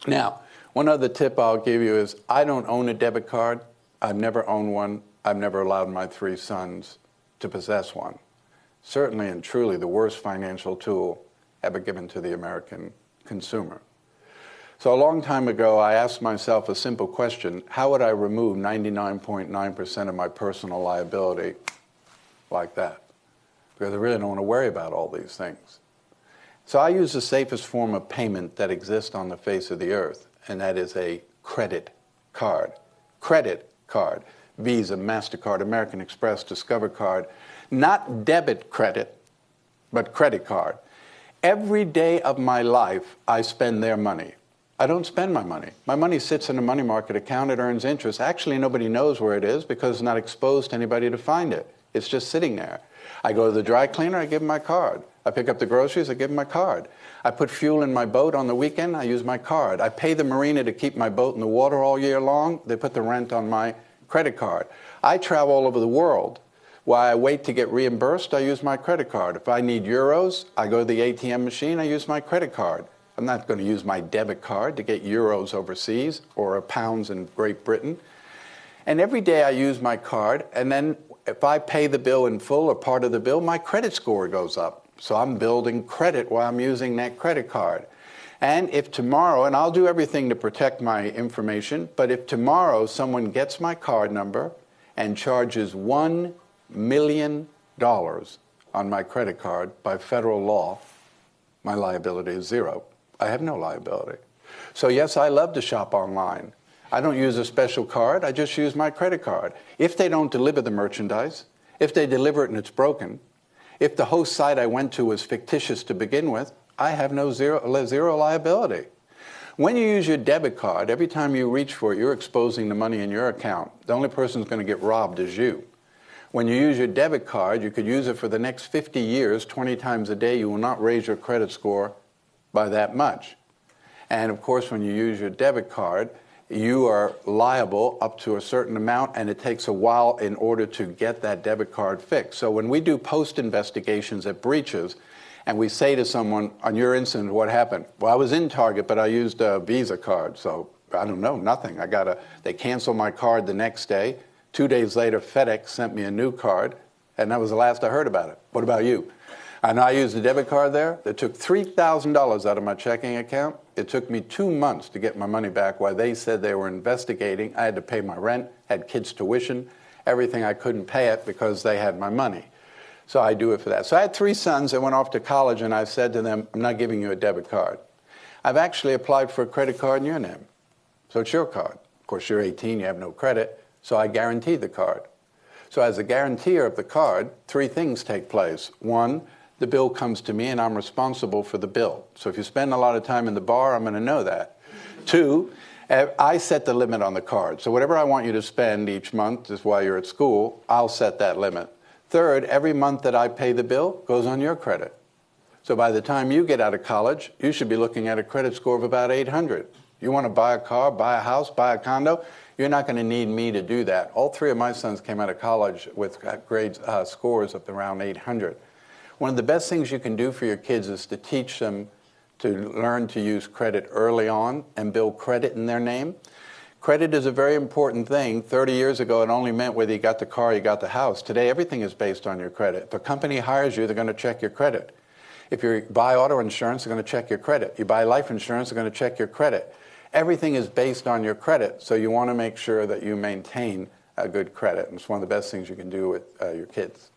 Now, one other tip I'll give you is I don't own a debit card. I've never owned one. I've never allowed my 3 sons to possess one. Certainly and truly the worst financial tool ever given to the American consumer. So a long time ago, I asked myself a simple question: how would I remove 99.9% of my personal liability like that? Because I really don't want to worry about all these things. So I use the safest form of payment that exists on the face of the earth, and that is a credit card. Credit card. Visa, MasterCard, American Express, Discover card. Not debit credit, but credit card. Every day of my life, I spend their money. I don't spend my money. My money sits in a money market account. It earns interest. Actually, nobody knows where it is because it's not exposed to anybody to find it. It's just sitting there. I go to the dry cleaner, I give them my card. I pick up the groceries, I give them my card. I put fuel in my boat on the weekend, I use my card. I pay the marina to keep my boat in the water all year long. They put the rent on my credit card. I travel all over the world. While I wait to get reimbursed, I use my credit card. If I need euros, I go to the ATM machine, I use my credit card. I'm not going to use my debit card to get euros overseas or pounds in Great Britain. And every day I use my card, and then if I pay the bill in full or part of the bill, my credit score goes up. So I'm building credit while I'm using that credit card. And if tomorrow, and I'll do everything to protect my information, but if tomorrow someone gets my card number and charges $1 million on my credit card by federal law, my liability is zero. I have no liability. So yes, I love to shop online. I don't use a special card, I just use my credit card. If they don't deliver the merchandise, if they deliver it and it's broken, if the host site I went to was fictitious to begin with, I have zero liability. When you use your debit card, every time you reach for it, you're exposing the money in your account. The only person who's going to get robbed is you. When you use your debit card, you could use it for the next 50 years, 20 times a day. You will not raise your credit score by that much. And of course, when you use your debit card, you are liable up to a certain amount, and it takes a while in order to get that debit card fixed. So when we do post-investigations at breaches, and we say to someone, on your incident, what happened? Well, I was in Target, but I used a Visa card, so I don't know, nothing. They canceled my card the next day. 2 days later, FedEx sent me a new card, and that was the last I heard about it. What about you? And I used a debit card there. They took $3,000 out of my checking account. It took me 2 months to get my money back while they said they were investigating. I had to pay my rent, had kids' tuition, everything. I couldn't pay it because they had my money. So I do it for that. So I had 3 sons that went off to college, and I said to them, I'm not giving you a debit card. I've actually applied for a credit card in your name. So it's your card. Of course, you're 18, you have no credit, so I guaranteed the card. So as a guarantor of the card, 3 things take place. 1, the bill comes to me and I'm responsible for the bill. So if you spend a lot of time in the bar, I'm going to know that. 2, I set the limit on the card. So whatever I want you to spend each month, just while you're at school, I'll set that limit. 3rd, every month that I pay the bill goes on your credit. So by the time you get out of college, you should be looking at a credit score of about 800. You want to buy a car, buy a house, buy a condo, you're not going to need me to do that. All 3 of my sons came out of college with scores of around 800. One of the best things you can do for your kids is to teach them to learn to use credit early on and build credit in their name. Credit is a very important thing. 30 years ago, it only meant whether you got the car or you got the house. Today, everything is based on your credit. If a company hires you, they're going to check your credit. If you buy auto insurance, they're going to check your credit. You buy life insurance, they're going to check your credit. Everything is based on your credit, so you want to make sure that you maintain a good credit. And it's one of the best things you can do with your kids.